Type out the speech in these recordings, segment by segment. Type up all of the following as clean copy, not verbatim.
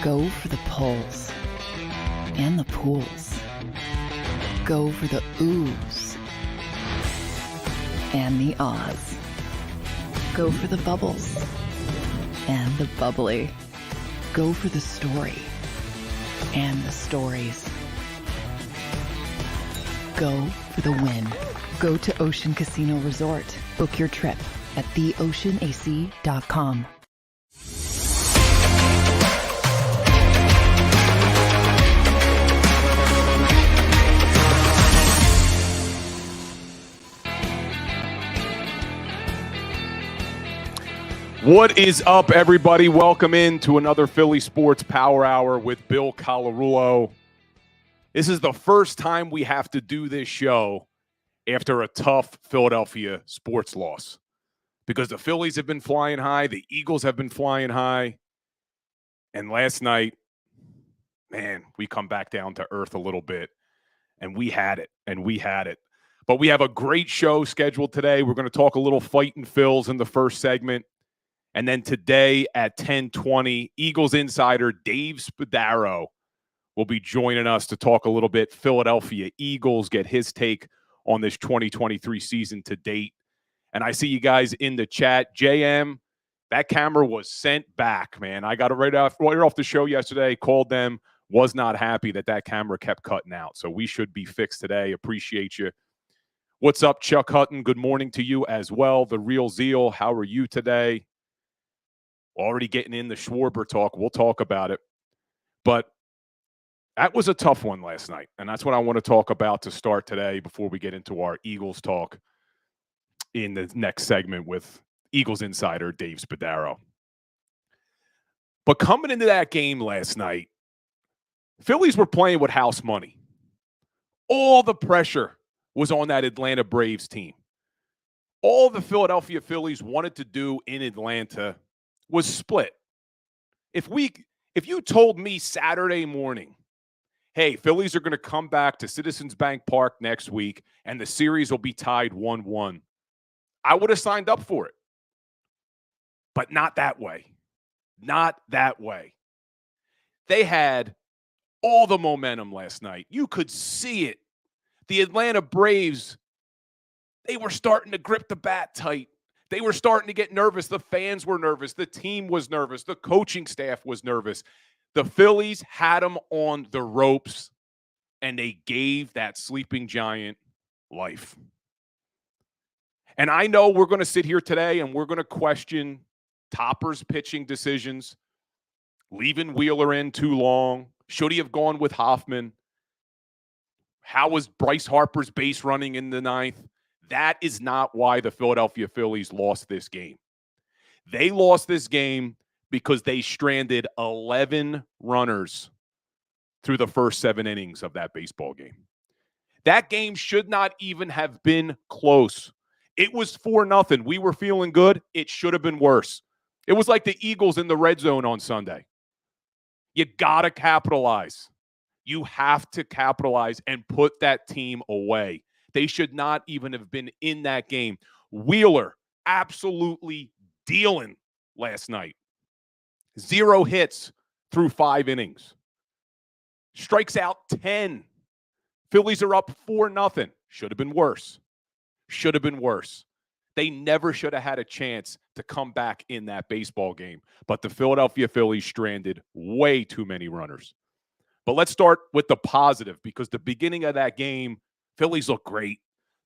Go for the pulls and the pools. Go for the oohs and the ahs. Go for the bubbles and the bubbly. Go for the story and the stories. Go for the win. Go to Ocean Casino Resort. Book your trip at theoceanac.com. What is up, everybody? Welcome in to another Philly Sports Power Hour with Bill Colarulo. This is the first time we have to do this show after a tough Philadelphia sports loss because the Phillies have been flying high, the Eagles have been flying high, and last night, man, we come back down to earth a little bit, and we had it. But we have a great show scheduled today. We're going to talk a little Fightin' Phils in the first segment. And then today at 10:20, Eagles insider Dave Spadaro will be joining us to talk a little bit Philadelphia Eagles, get his take on this 2023 season to date. And I see you guys in the chat. JM, that camera was sent back, man. I got it right off the show yesterday, called them, was not happy that camera kept cutting out. So we should be fixed today. Appreciate you. What's up, Chuck Hutton? Good morning to you as well. The Real Zeal, how are you today? Already getting in the Schwarber talk. We'll talk about it. But that was a tough one last night, and that's what I want to talk about to start today before we get into our Eagles talk in the next segment with Eagles insider Dave Spadaro. But coming into that game last night, Phillies were playing with house money. All the pressure was on that Atlanta Braves team. All the Philadelphia Phillies wanted to do in Atlanta was split. If you told me Saturday morning, hey, Phillies are going to come back to Citizens Bank Park next week and the series will be tied 1-1, I would have signed up for it. But not that way. Not that way. They had all the momentum last night. You could see it. The Atlanta Braves, they were starting to grip the bat tight. They were starting to get nervous. The fans were nervous. The team was nervous. The coaching staff was nervous. The Phillies had them on the ropes, and they gave that sleeping giant life. And I know we're going to sit here today, and we're going to question Topper's pitching decisions, leaving Wheeler in too long. Should he have gone with Hoffman? How was Bryce Harper's base running in the ninth? That is not why the Philadelphia Phillies lost this game. They lost this game because they stranded 11 runners through the first 7 innings of that baseball game. That game should not even have been close. It was 4-0. We were feeling good. It should have been worse. It was like the Eagles in the red zone on Sunday. You got to capitalize. You have to capitalize and put that team away. They should not even have been in that game. Wheeler absolutely dealing last night. 0 hits through 5 innings. Strikes out 10. Phillies are up 4-0. Should have been worse. Should have been worse. They never should have had a chance to come back in that baseball game. But the Philadelphia Phillies stranded way too many runners. But let's start with the positive, because the beginning of that game, Phillies look great.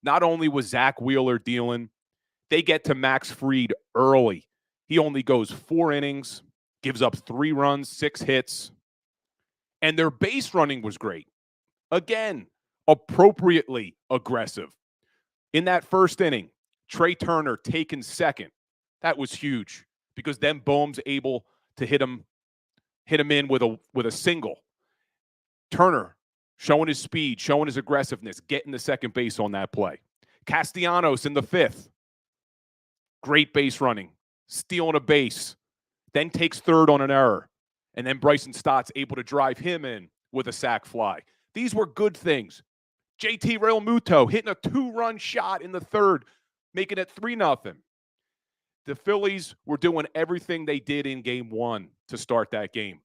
Not only was Zach Wheeler dealing, they get to Max Fried early. He only goes 4 innings, gives up 3 runs, 6 hits. And their base running was great. Again, appropriately aggressive. In that first inning, Trey Turner taken second. That was huge because then Bohm's able to hit him in with a single. Turner showing his speed, showing his aggressiveness, getting the second base on that play. Castellanos in the 5th. Great base running, stealing a base, then takes third on an error. And then Bryson Stott's able to drive him in with a sac fly. These were good things. JT Realmuto hitting a 2-run shot in the 3rd, making it 3-0. The Phillies were doing everything they did in game 1 to start that game.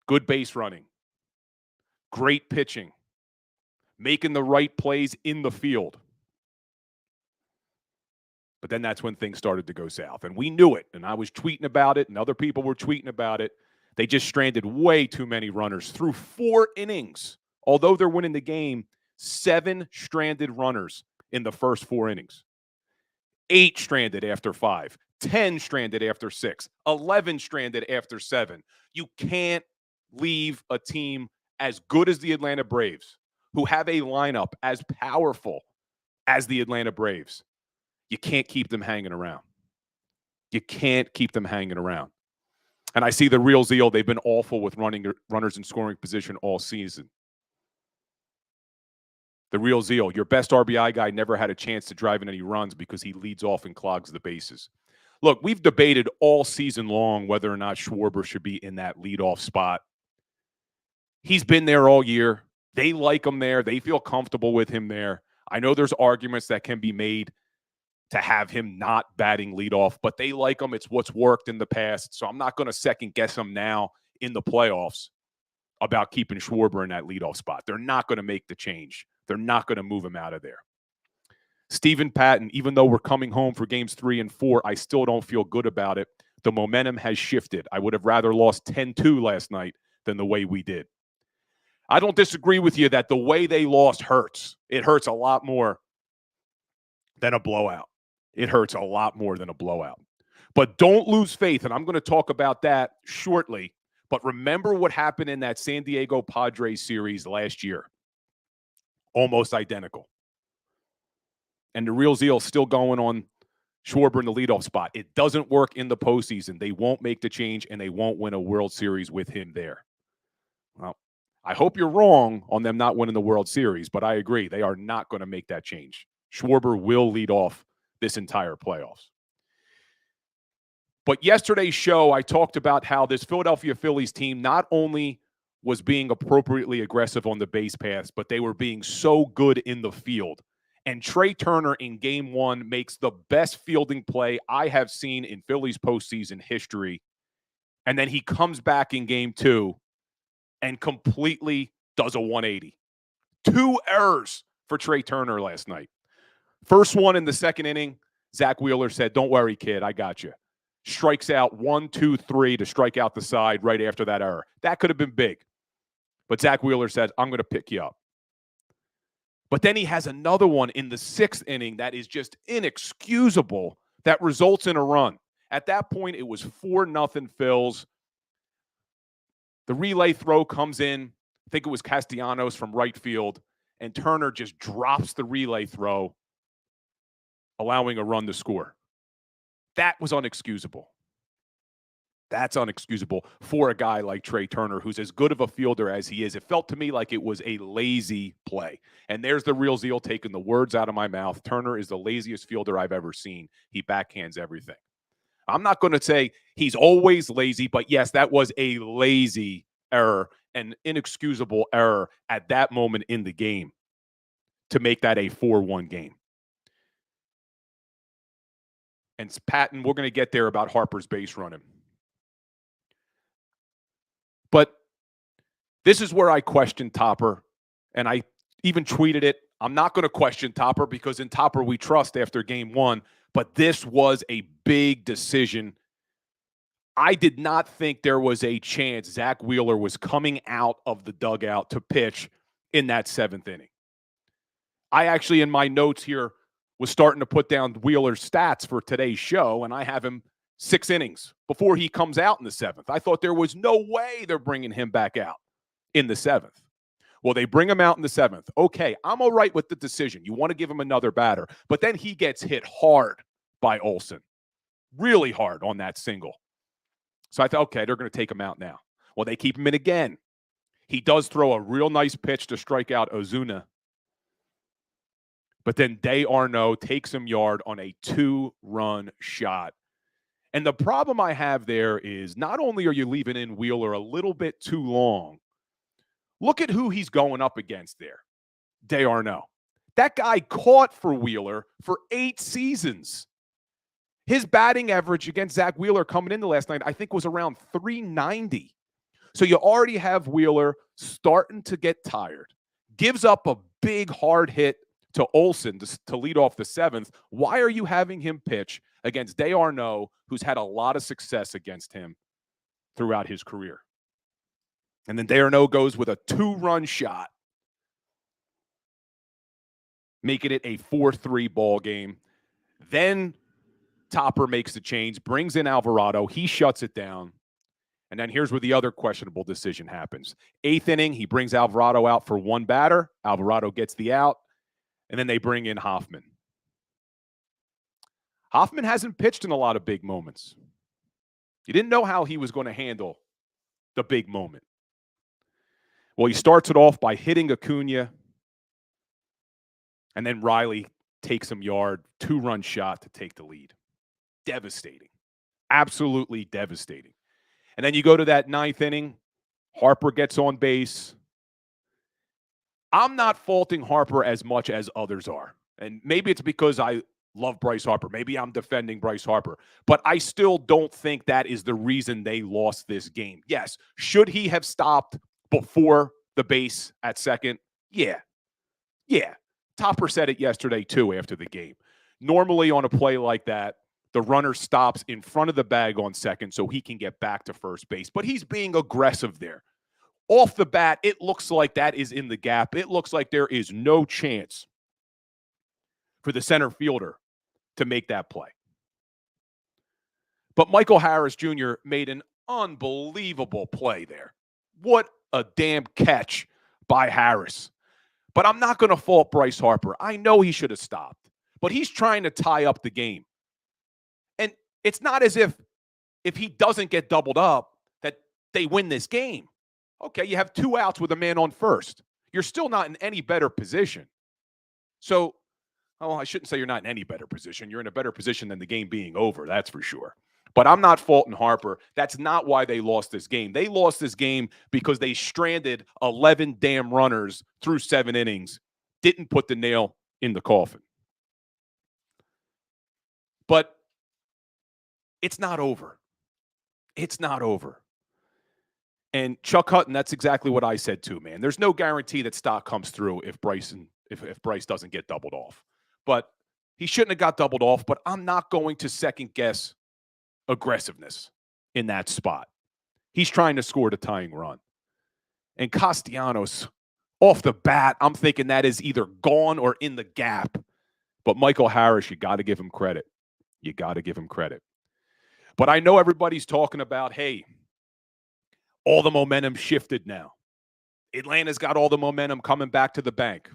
good base running, great pitching, making the right plays in the field. But then that's when things started to go south. And we knew it. And I was tweeting about it, and other people were tweeting about it. They just stranded way too many runners through 4 innings. Although they're winning the game, 7 stranded runners in the first 4 innings. 8 stranded after 5. 10 stranded after 6. 11 stranded after 7. You can't leave a team as good as the Atlanta Braves, who have a lineup as powerful as the Atlanta Braves. You can't keep them hanging around. You can't keep them hanging around. And I see the real zeal. They've been awful with runners in scoring position all season. The real zeal. Your best RBI guy never had a chance to drive in any runs because he leads off and clogs the bases. Look, we've debated all season long whether or not Schwarber should be in that leadoff spot. He's been there all year. They like him there. They feel comfortable with him there. I know there's arguments that can be made to have him not batting leadoff, but they like him. It's what's worked in the past. So I'm not going to second guess him now in the playoffs about keeping Schwarber in that leadoff spot. They're not going to make the change. They're not going to move him out of there. Stephen Patton, even though we're coming home for games 3 and 4, I still don't feel good about it. The momentum has shifted. I would have rather lost 10-2 last night than the way we did. I don't disagree with you that the way they lost hurts. It hurts a lot more than a blowout. It hurts a lot more than a blowout. But don't lose faith, and I'm going to talk about that shortly. But remember what happened in that San Diego Padres series last year. Almost identical. And the real zeal still going on Schwarber in the leadoff spot. It doesn't work in the postseason. They won't make the change, and they won't win a World Series with him there. Well, I hope you're wrong on them not winning the World Series, but I agree. They are not going to make that change. Schwarber will lead off this entire playoffs. But yesterday's show, I talked about how this Philadelphia Phillies team not only was being appropriately aggressive on the base paths, but they were being so good in the field. And Trey Turner in Game 1 makes the best fielding play I have seen in Phillies postseason history. And then he comes back in Game 2 and completely does a 180. 2 errors for Trey Turner last night. First one in the second inning, Zach Wheeler said, "Don't worry, kid, I got you." Strikes out 1, 2, 3 to strike out the side right after that error. That could have been big. But Zach Wheeler said, "I'm going to pick you up." But then he has another one in the 6th inning that is just inexcusable that results in a run. At that point, it was 4-0 Phils. The relay throw comes in. I think it was Castellanos from right field. And Turner just drops the relay throw, allowing a run to score. That was unexcusable. That's unexcusable for a guy like Trey Turner, who's as good of a fielder as he is. It felt to me like it was a lazy play. And there's the real zeal taking the words out of my mouth. Turner is the laziest fielder I've ever seen. He backhands everything. I'm not going to say he's always lazy, but yes, that was a lazy error, an inexcusable error at that moment in the game to make that a 4-1 game. And Patton, we're going to get there about Harper's base running. But this is where I question Topper, and I even tweeted it. I'm not going to question Topper because in Topper we trust after Game 1, but this was a big decision. I did not think there was a chance Zach Wheeler was coming out of the dugout to pitch in that 7th inning. I actually, in my notes here, was starting to put down Wheeler's stats for today's show, and I have him 6 innings before he comes out in the 7th. I thought there was no way they're bringing him back out in the 7th. Well, they bring him out in the 7th. Okay, I'm all right with the decision. You want to give him another batter. But then he gets hit hard by Olsen. Really hard on that single. So I thought, okay, they're going to take him out now. Well, they keep him in again. He does throw a real nice pitch to strike out Ozuna. But then Day Arnaud takes him yard on a 2-run shot. And the problem I have there is not only are you leaving in Wheeler a little bit too long, look at who he's going up against there. Day Arnaud. That guy caught for Wheeler for 8 seasons. His batting average against Zach Wheeler coming into last night, I think, was around 390. So you already have Wheeler starting to get tired, gives up a big hard hit to Olsen to lead off the seventh. Why are you having him pitch against Desarnaud, who's had a lot of success against him throughout his career? And then Desarnaud goes with a 2-run shot, making it a 4-3 ball game. Then Topper makes the change, brings in Alvarado. He shuts it down. And then here's where the other questionable decision happens. 8th inning, he brings Alvarado out for one batter. Alvarado gets the out. And then they bring in Hoffman. Hoffman hasn't pitched in a lot of big moments. You didn't know how he was going to handle the big moment. Well, he starts it off by hitting Acuna. And then Riley takes him yard, 2-run shot to take the lead. Devastating. Absolutely devastating. And then you go to that 9th inning. Harper gets on base. I'm not faulting Harper as much as others are. And maybe it's because I love Bryce Harper. Maybe I'm defending Bryce Harper. But I still don't think that is the reason they lost this game. Yes, should he have stopped before the base at second? Yeah. Topper said it yesterday, too, after the game. Normally on a play like that, the runner stops in front of the bag on second so he can get back to first base. But he's being aggressive there. Off the bat, it looks like that is in the gap. It looks like there is no chance for the center fielder to make that play. But Michael Harris Jr. made an unbelievable play there. What a damn catch by Harris. But I'm not going to fault Bryce Harper. I know he should have stopped. But he's trying to tie up the game. And it's not as if he doesn't get doubled up that they win this game. Okay, you have 2 outs with a man on first. You're still not in any better position. So, I shouldn't say you're not in any better position. You're in a better position than the game being over, that's for sure. But I'm not faulting Harper. That's not why they lost this game. They lost this game because they stranded 11 damn runners through 7 innings, didn't put the nail in the coffin. But it's not over. It's not over. And Chuck Hutton, that's exactly what I said too, man. There's no guarantee that stock comes through if Bryce doesn't get doubled off. But he shouldn't have got doubled off, but I'm not going to second guess aggressiveness in that spot. He's trying to score the tying run. And Castellanos, off the bat, I'm thinking that is either gone or in the gap. But Michael Harris, you got to give him credit. You got to give him credit. But I know everybody's talking about, hey, all the momentum shifted now. Atlanta's got all the momentum coming back to the bank.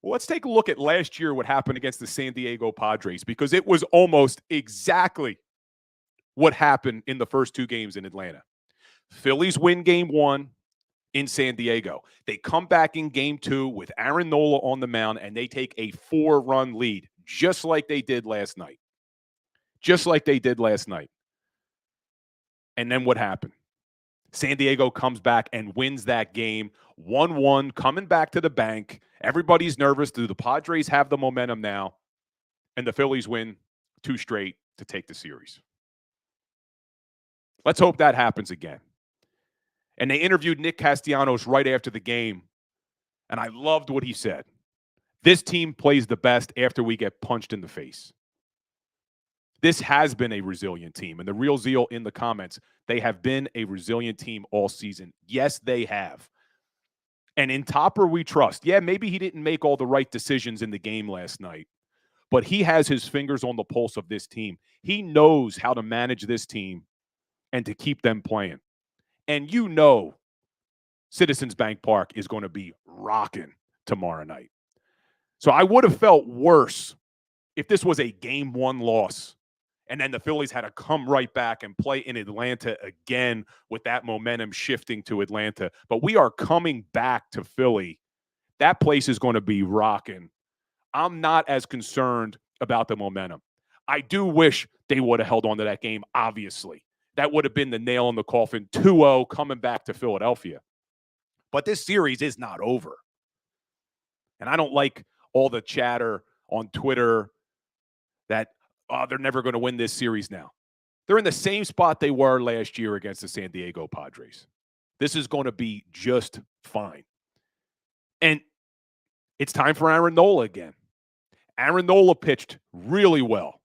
Well, let's take a look at last year, what happened against the San Diego Padres, because it was almost exactly what happened in the first 2 games in Atlanta. Phillies win game 1 in San Diego. They come back in game 2 with Aaron Nola on the mound, and they take a 4-run lead, just like they did last night. And then what happened? San Diego comes back and wins that game 1-1, coming back to the bank. Everybody's nervous. Do the Padres have the momentum now? And the Phillies win 2 straight to take the series. Let's hope that happens again. And they interviewed Nick Castellanos right after the game, and I loved what he said. This team plays the best after we get punched in the face. This has been a resilient team. And the Real Zeal in the comments, they have been a resilient team all season. Yes, they have. And in Topper, we trust. Yeah, maybe he didn't make all the right decisions in the game last night, but he has his fingers on the pulse of this team. He knows how to manage this team and to keep them playing. And you know Citizens Bank Park is going to be rocking tomorrow night. So I would have felt worse if this was a game 1 loss and then the Phillies had to come right back and play in Atlanta again with that momentum shifting to Atlanta. But we are coming back to Philly. That place is going to be rocking. I'm not as concerned about the momentum. I do wish they would have held on to that game, obviously. That would have been the nail in the coffin, 2-0 coming back to Philadelphia. But this series is not over. And I don't like all the chatter on Twitter that, they're never going to win this series now. They're in the same spot they were last year against the San Diego Padres. This is going to be just fine. And it's time for Aaron Nola again. Aaron Nola pitched really well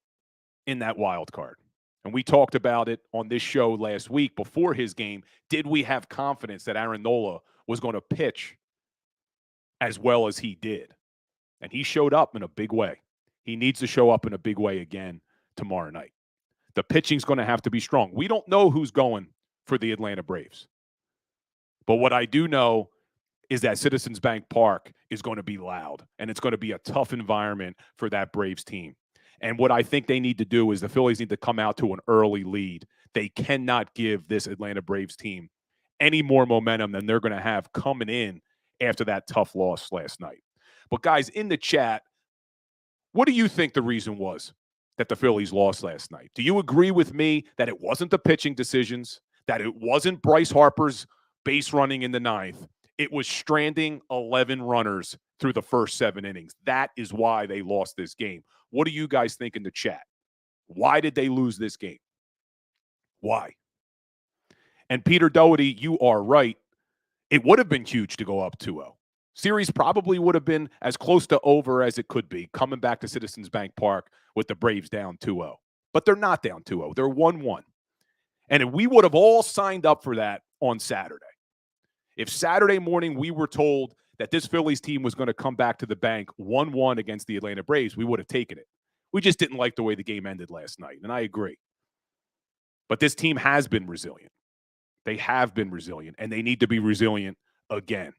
in that wild card. And we talked about it on this show last week before his game. Did we have confidence that Aaron Nola was going to pitch as well as he did? And he showed up in a big way. He needs to show up in a big way again tomorrow night. The pitching's going to have to be strong. We don't know who's going for the Atlanta Braves. But what I do know is that Citizens Bank Park is going to be loud, and it's going to be a tough environment for that Braves team. And what I think they need to do is the Phillies need to come out to an early lead. They cannot give this Atlanta Braves team any more momentum than they're going to have coming in after that tough loss last night. But guys, in the chat, what do you think the reason was that the Phillies lost last night? Do you agree with me that it wasn't the pitching decisions, that it wasn't Bryce Harper's base running in the ninth? It was stranding 11 runners through the first 7 innings. That is why they lost this game. What do you guys think in the chat? Why did they lose this game? Why? And Peter Doherty, you are right. It would have been huge to go up 2-0. Series probably would have been as close to over as it could be, coming back to Citizens Bank Park with the Braves down 2-0. But they're not down 2-0. They're 1-1. And we would have all signed up for that on Saturday. If Saturday morning we were told that this Phillies team was going to come back to the bank 1-1 against the Atlanta Braves, we would have taken it. We just didn't like the way the game ended last night, and I agree. But this team has been resilient. They have been resilient, and they need to be resilient again.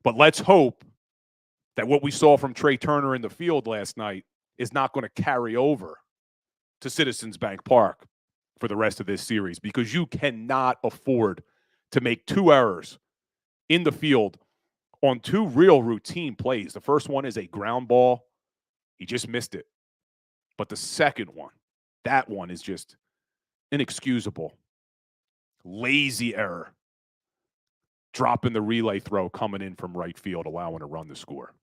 But let's hope that what we saw from Trey Turner in the field last night is not going to carry over to Citizens Bank Park for the rest of this series, because you cannot afford to make 2 errors in the field on 2 real routine plays. The first one is a ground ball. He just missed it. But the second one, that one is just inexcusable. Lazy error. Dropping the relay throw coming in from right field, allowing a run to score.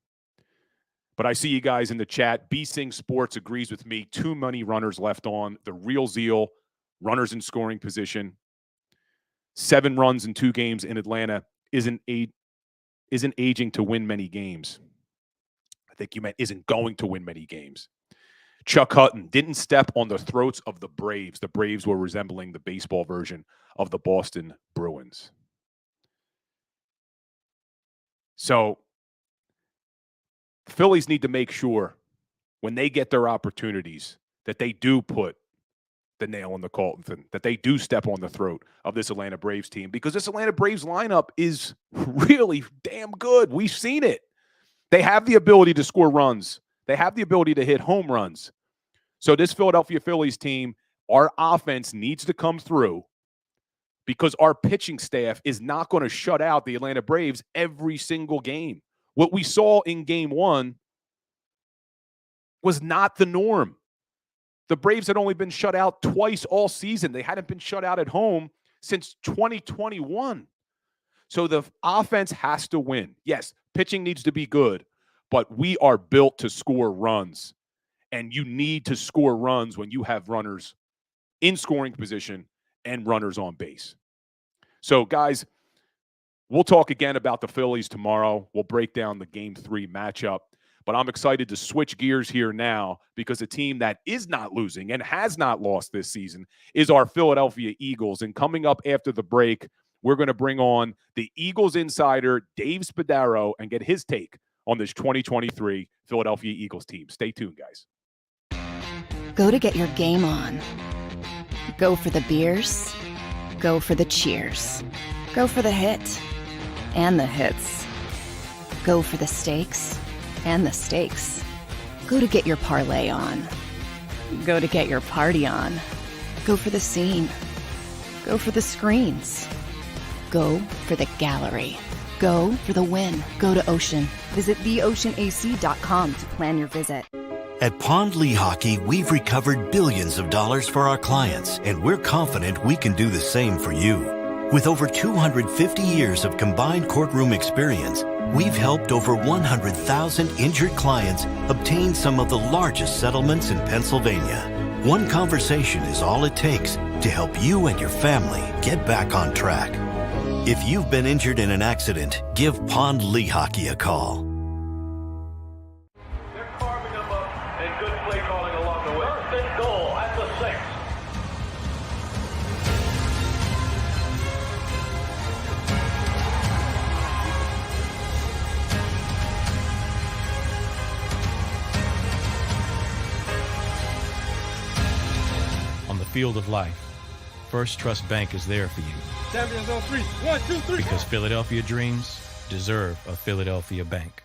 But I see you guys in the chat. B-Sing Sports agrees with me. Too many runners left on. The real zeal, runners in scoring position. 7 runs in 2 games in Atlanta isn't aging to win many games. I think you meant isn't going to win many games. Chuck Hutton didn't step on the throats of the Braves. The Braves were resembling the baseball version of the Boston Bruins. So the Phillies need to make sure when they get their opportunities that they do put the nail in the coffin, that they do step on the throat of this Atlanta Braves team, because this Atlanta Braves lineup is really damn good. We've seen it. They have the ability to score runs. They have the ability to hit home runs. So this Philadelphia Phillies team, our offense needs to come through, because our pitching staff is not going to shut out the Atlanta Braves every single game. What we saw in game 1 was not the norm. The Braves had only been shut out twice all season. They hadn't been shut out at home since 2021. So the offense has to win. Yes, pitching needs to be good, but we are built to score runs. And you need to score runs when you have runners in scoring position and runners on base. So, guys, we'll talk again about the Phillies tomorrow. We'll break down the Game 3 matchup. But I'm excited to switch gears here now, because a team that is not losing and has not lost this season is our Philadelphia Eagles. And coming up after the break, we're going to bring on the Eagles insider, Dave Spadaro, and get his take on this 2023 Philadelphia Eagles team. Stay tuned, guys. Go to get your game on. Go for the beers. Go for the cheers. Go for the hit and the hits. Go for the stakes and the stakes. Go to get your parlay on. Go to get your party on. Go for the scene. Go for the screens. Go for the gallery. Go for the win. Go to Ocean. Visit theoceanac.com to plan your visit. At Pond Lehocky, we've recovered billions of dollars for our clients, and we're confident we can do the same for you. With over 250 years of combined courtroom experience, we've helped over 100,000 injured clients obtain some of the largest settlements in Pennsylvania. One conversation is all it takes to help you and your family get back on track. If you've been injured in an accident, give Pond Lehocky a call. They're carving them up and good play calling along the way. First and goal at the 6. On the field of life, First Trust Bank is there for you. Champions on 3. 1, 2, 3. Because Philadelphia dreams deserve a Philadelphia bank.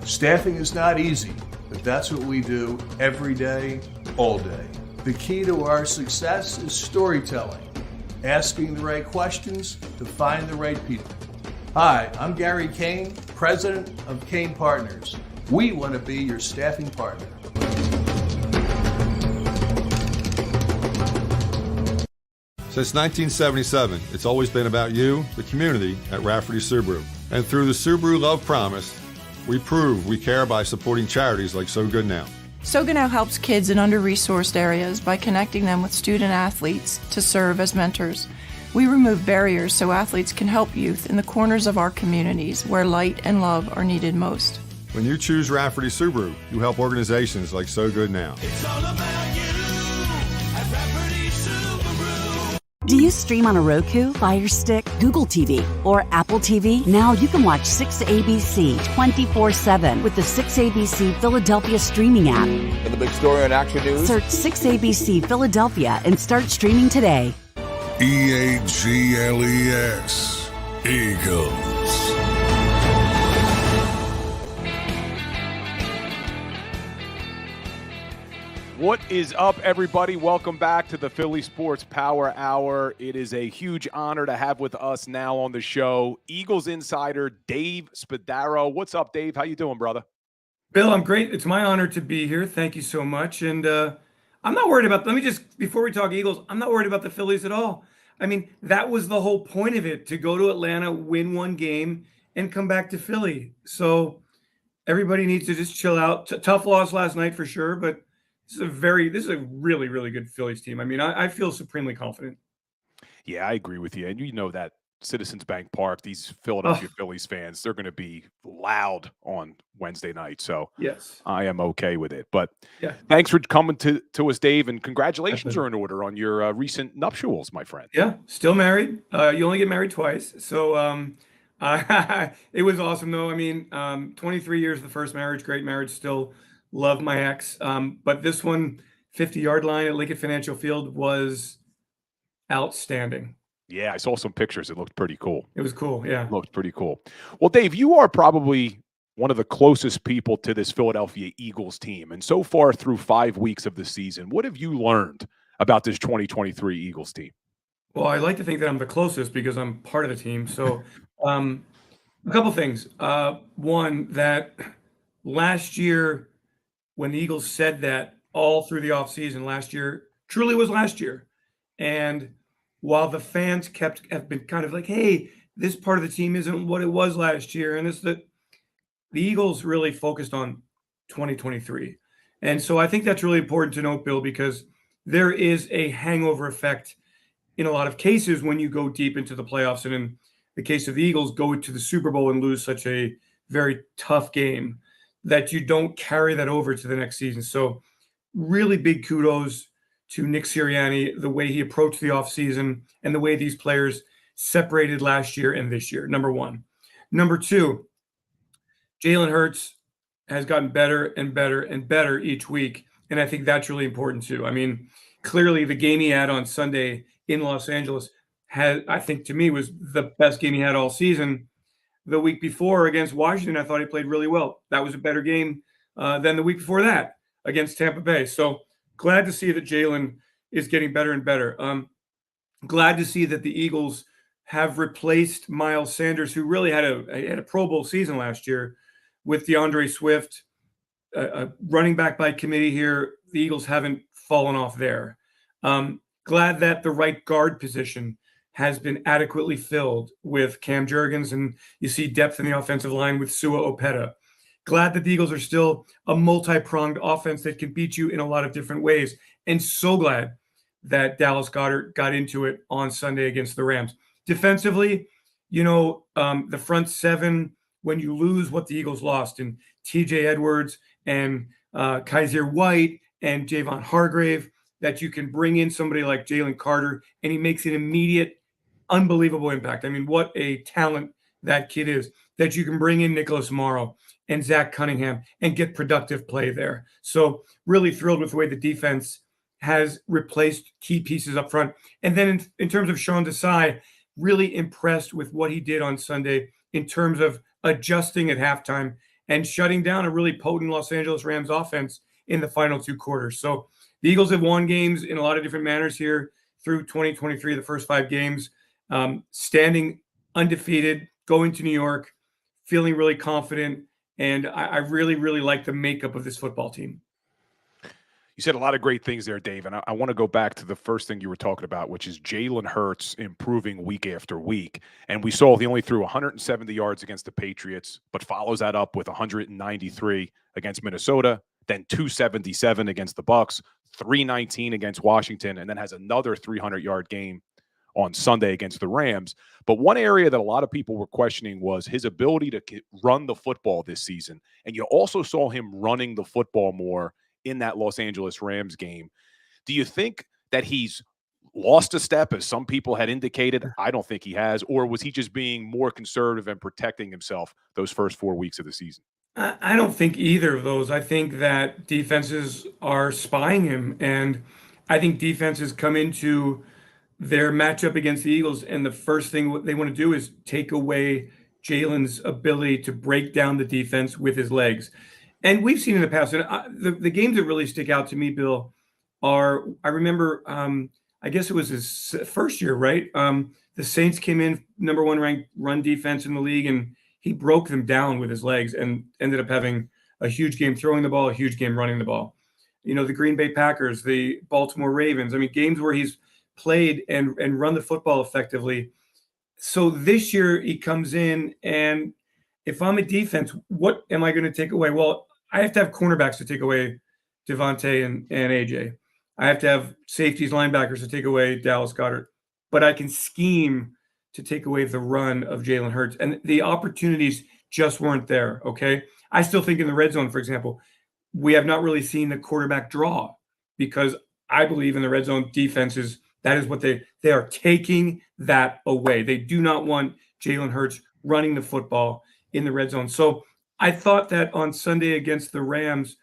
Staffing is not easy, but that's what we do every day, all day. The key to our success is storytelling, asking the right questions to find the right people. Hi, I'm Gary Kane, president of Kane Partners. We want to be your staffing partner. Since 1977, it's always been about you, the community, at Rafferty Subaru. And through the Subaru Love Promise, we prove we care by supporting charities like So Good Now. So Good Now helps kids in under-resourced areas by connecting them with student athletes to serve as mentors. We remove barriers so athletes can help youth in the corners of our communities where light and love are needed most. When you choose Rafferty Subaru, you help organizations like So Good Now. It's all about you at Rafferty Subaru. Do you stream on a Roku, Fire Stick, Google TV, or Apple TV? Now you can watch 6ABC 24/7 with the 6ABC Philadelphia streaming app. And the big story on Action News? Search 6ABC Philadelphia and start streaming today. EAGLES, Eagles. What is up, everybody? Welcome back to the Philly Sports Power Hour. It is a huge honor to have with us now on the show Eagles insider Dave Spadaro. What's up, Dave? How you doing, brother? Bill, I'm great. It's my honor to be here. Thank you so much. And I'm not worried about, let me just, before we talk Eagles, I'm not worried about the Phillies at all. I mean, that was the whole point of it, to go to Atlanta, win one game, and come back to Philly. So everybody needs to just chill out. Tough loss last night for sure, but this is a really, really good Phillies team. I mean, I feel supremely confident. Yeah, I agree with you. And you know that Citizens Bank Park, these Philadelphia Phillies fans, they're going to be loud on Wednesday night. So yes, I am okay with it. But yeah, thanks for coming to us, Dave, and congratulations are in order on your recent nuptials, my friend. Yeah, still married. You only get married twice. So it was awesome, though. I mean, 23 years of the first marriage, great marriage, still love my ex. But this one, 50-yard line at Lincoln Financial Field was outstanding. Yeah, I saw some pictures. It looked pretty cool. It was cool, yeah. It looked pretty cool. Well, Dave, you are probably one of the closest people to this Philadelphia Eagles team. And so far through 5 weeks of the season, what have you learned about this 2023 Eagles team? Well, I like to think that I'm the closest because I'm part of the team. So a couple things. One, that last year when the Eagles said that all through the offseason last year, truly was last year. And while the fans have been kind of like, hey, this part of the team isn't what it was last year, and the Eagles really focused on 2023. And so I think that's really important to note, Bill, because there is a hangover effect in a lot of cases when you go deep into the playoffs. And in the case of the Eagles, go to the Super Bowl and lose such a very tough game that you don't carry that over to the next season. So really big kudos to Nick Sirianni, the way he approached the offseason and the way these players separated last year and this year, number one. Number two, Jalen Hurts has gotten better and better and better each week, and I think that's really important too. I mean, clearly the game he had on Sunday in Los Angeles I think to me was the best game he had all season. The week before against Washington, I thought he played really well. That was a better game than the week before that against Tampa Bay. So glad to see that Jalen is getting better and better. Glad to see that the Eagles have replaced Miles Sanders, who really had a Pro Bowl season last year, with DeAndre Swift, running back by committee here. The Eagles haven't fallen off there. Glad that the right guard position has been adequately filled with Cam Jurgens, and you see depth in the offensive line with Sua Opeta. Glad that the Eagles are still a multi-pronged offense that can beat you in a lot of different ways. And so glad that Dallas Goedert got into it on Sunday against the Rams. Defensively, the front seven, when you lose what the Eagles lost in TJ Edwards and Kaiser White and Javon Hargrave, that you can bring in somebody like Jalen Carter and he makes an immediate, unbelievable impact. I mean, what a talent that kid is, that you can bring in Nicholas Morrow and Zach Cunningham and get productive play there. So really thrilled with the way the defense has replaced key pieces up front. And then in terms of Sean Desai, really impressed with what he did on Sunday in terms of adjusting at halftime and shutting down a really potent Los Angeles Rams offense in the final 2 quarters. So the Eagles have won games in a lot of different manners here through 2023, the first 5 games, standing undefeated, going to New York, feeling really confident. And I really, really like the makeup of this football team. You said a lot of great things there, Dave, and I want to go back to the first thing you were talking about, which is Jalen Hurts improving week after week. And we saw he only threw 170 yards against the Patriots, but follows that up with 193 against Minnesota, then 277 against the Bucs, 319 against Washington, and then has another 300-yard game on Sunday against the Rams. But one area that a lot of people were questioning was his ability to run the football this season. And you also saw him running the football more in that Los Angeles Rams game. Do you think that he's lost a step, as some people had indicated? I don't think he has. Or was he just being more conservative and protecting himself those first 4 weeks of the season? I don't think either of those. I think that defenses are spying him. And I think defenses come into their matchup against the Eagles, and the first thing they want to do is take away Jalen's ability to break down the defense with his legs. And we've seen in the past, and the games that really stick out to me, Bill, are, I remember, I guess it was his first year, right? The Saints came in number 1 ranked run defense in the league, and he broke them down with his legs and ended up having a huge game throwing the ball, a huge game running the ball. The Green Bay Packers, the Baltimore Ravens, I mean, games where he's played and run the football effectively. So this year he comes in, and if I'm a defense, what am I going to take away? Well, I have to have cornerbacks to take away Devontae and AJ. I have to have safeties, linebackers to take away Dallas Goedert. But I can scheme to take away the run of Jalen Hurts. And the opportunities just weren't there, okay? I still think in the red zone, for example, we have not really seen the quarterback draw, because I believe in the red zone defenses, that is what they are taking that away. They do not want Jalen Hurts running the football in the red zone. So I thought that on Sunday against the Rams,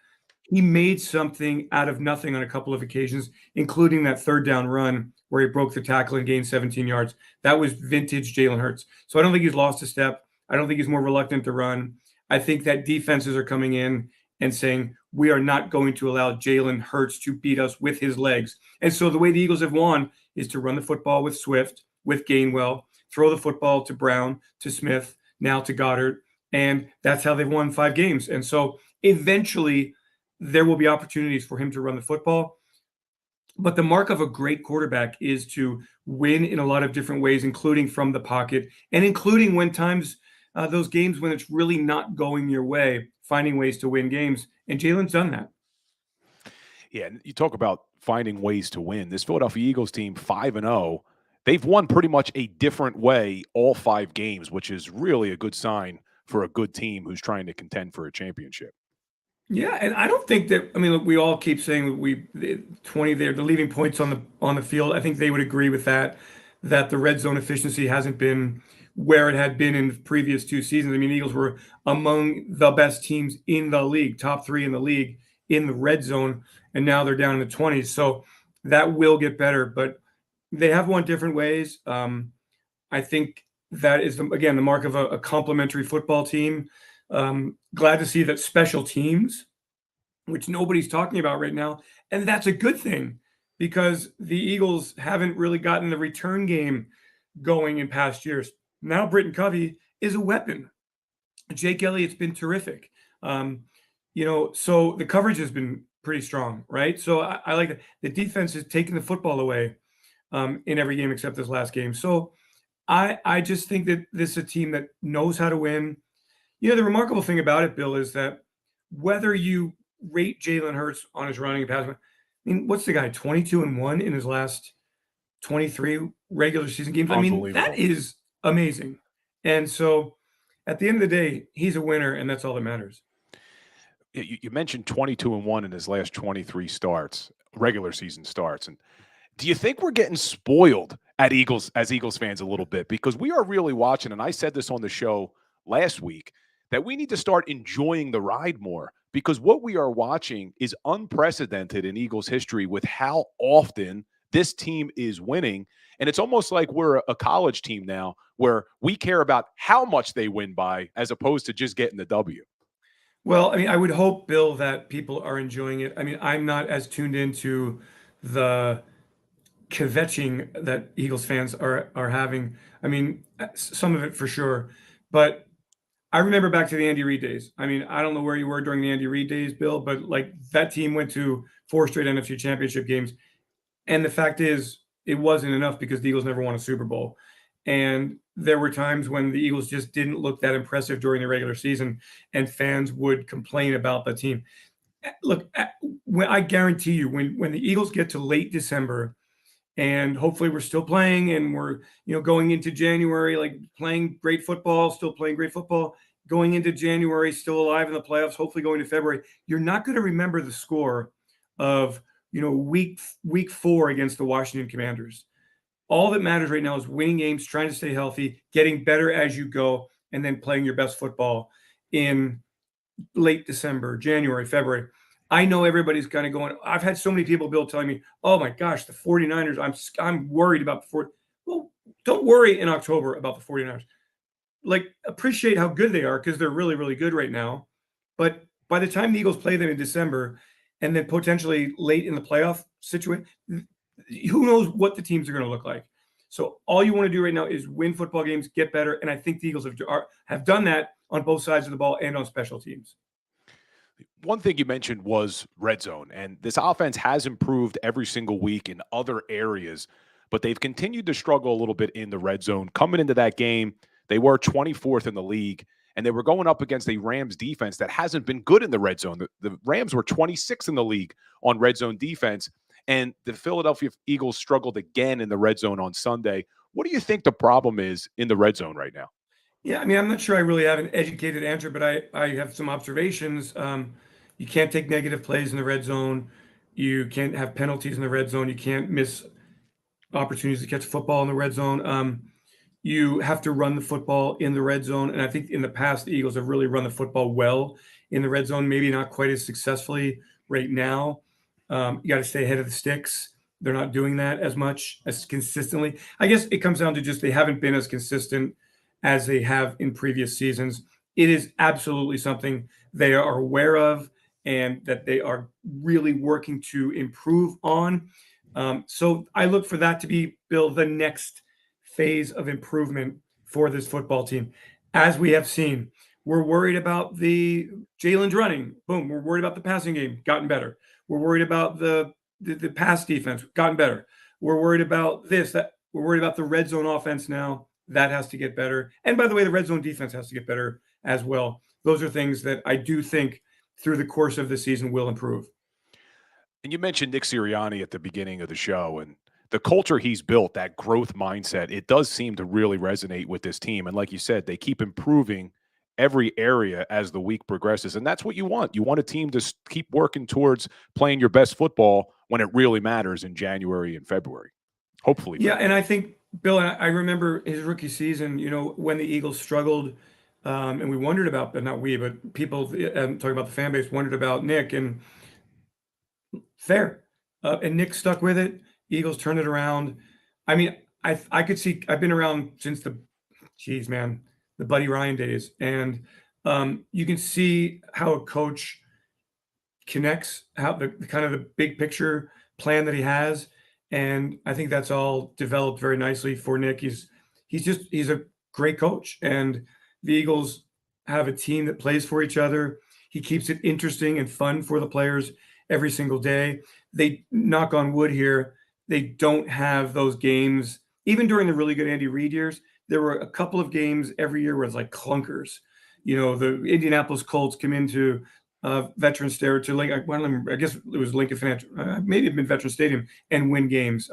he made something out of nothing on a couple of occasions, including that 3rd down run where he broke the tackle and gained 17 yards. That was vintage Jalen Hurts. So I don't think he's lost a step. I don't think he's more reluctant to run. I think that defenses are coming in and saying, we are not going to allow Jalen Hurts to beat us with his legs. And so the way the Eagles have won is to run the football with Swift, with Gainwell, throw the football to Brown, to Smith, now to Goddard. And that's how they've won 5 games. And so eventually there will be opportunities for him to run the football. But the mark of a great quarterback is to win in a lot of different ways, including from the pocket, and including when times, those games when it's really not going your way, finding ways to win games. And Jalen's done that. Yeah, and you talk about finding ways to win. This Philadelphia Eagles team, 5-0, they've won pretty much a different way all 5 games, which is really a good sign for a good team who's trying to contend for a championship. Yeah, and I don't think that, I mean, look, we all keep saying the 20 there, the leaving points on the field. I think they would agree with that the red zone efficiency hasn't been where it had been in the previous 2 seasons. I mean, the Eagles were among the best teams in the league, top 3 in the league in the red zone, and now they're down in the 20s. So that will get better, but they have won different ways. I think that is, again, the mark of a complementary football team. Glad to see that special teams, which nobody's talking about right now, and that's a good thing, because the Eagles haven't really gotten the return game going in past years. Now Britton Covey is a weapon. Jake Elliott's been terrific. So the coverage has been pretty strong, right? So I like that. The defense is taking the football away. in every game except this last game. So I just think that this is a team that knows how to win. You know, the remarkable thing about it, Bill, is that whether you rate Jalen Hurts on his running and passing, I mean, what's the guy, 22-1 in his last 23 regular season games? I mean, that is amazing. And so at the end of the day, he's a winner, and that's all that matters. You mentioned 22-1 in his last 23 starts, regular season starts. And do you think we're getting spoiled as Eagles fans a little bit? Because we are really watching, and I said this on the show last week, that we need to start enjoying the ride more, because what we are watching is unprecedented in Eagles history with how often this team is winning. And it's almost like we're a college team now where we care about how much they win by as opposed to just getting the W. Well, I mean, I would hope, Bill, that people are enjoying it. I mean, I'm not as tuned into the kvetching that Eagles fans are having. I mean, some of it for sure. But I remember back to the Andy Reid days. I mean, I don't know where you were during the Andy Reid days, Bill, but like that team went to 4 straight NFC Championship games. And the fact is, it wasn't enough because the Eagles never won a Super Bowl. And there were times when the Eagles just didn't look that impressive during the regular season, and fans would complain about the team. Look, I guarantee you, when the Eagles get to late December, and hopefully we're still playing and we're, going into January, like playing great football, still playing great football, going into January, still alive in the playoffs, hopefully going to February, you're not going to remember the score of, week 4 against the Washington Commanders. All that matters right now is winning games, trying to stay healthy, getting better as you go, and then playing your best football in late December, January, February. I know everybody's kind of going, I've had so many people, Bill, telling me, oh my gosh, the 49ers, I'm worried about the 49ers. Well, don't worry in October about the 49ers. Like, appreciate how good they are because they're really, really good right now. But by the time the Eagles play them in December and then potentially late in the playoff situation, who knows what the teams are going to look like. So all you want to do right now is win football games, get better. And I think the Eagles have done that on both sides of the ball and on special teams. One thing you mentioned was red zone, and this offense has improved every single week in other areas, but they've continued to struggle a little bit in the red zone. Coming into that game, they were 24th in the league, and they were going up against a Rams defense that hasn't been good in the red zone. The Rams were 26th in the league on red zone defense, and the Philadelphia Eagles struggled again in the red zone on Sunday. What do you think the problem is in the red zone right now? Yeah, I mean, I'm not sure I really have an educated answer, but I have some observations. You can't take negative plays in the red zone. You can't have penalties in the red zone. You can't miss opportunities to catch football in the red zone. You have to run the football in the red zone. And I think in the past, the Eagles have really run the football well in the red zone, maybe not quite as successfully right now. You got to stay ahead of the sticks. They're not doing that as much, as consistently. I guess it comes down to just they haven't been as consistent as they have in previous seasons. It is absolutely something they are aware of and that they are really working to improve on. So I look for that to be, Bill, the next phase of improvement for this football team. As we have seen, we're worried about the Jalen's running. Boom. We're worried about the passing game. Gotten better. We're worried about the pass defense. Gotten better. We're worried about this, that. We're worried about the red zone offense now. That has to get better. And by the way, the red zone defense has to get better as well. Those are things that I do think through the course of the season will improve. And you mentioned Nick Sirianni at the beginning of the show, and the culture he's built, that growth mindset, it does seem to really resonate with this team. And like you said, they keep improving every area as the week progresses. And that's what you want. You want a team to keep working towards playing your best football when it really matters in January and February. Hopefully. Yeah, and I think, Bill, I remember his rookie season, when the Eagles struggled, and we wondered about, but not we, but people talking about the fan base wondered about Nick, and fair. And Nick stuck with it. Eagles turned it around. I mean, I could see, I've been around since the Buddy Ryan days, and you can see how a coach connects, how the kind of the big picture plan that he has. And I think that's all developed very nicely for Nick. He's a great coach, and the Eagles have a team that plays for each other. He keeps it interesting and fun for the players every single day. They, knock on wood here, they don't have those games. Even during the really good Andy Reid years, there were a couple of games every year where it's like clunkers. The Indianapolis Colts come into Veterans Stadium to I guess it was Lincoln Financial, maybe it had been Veterans Stadium, and win games.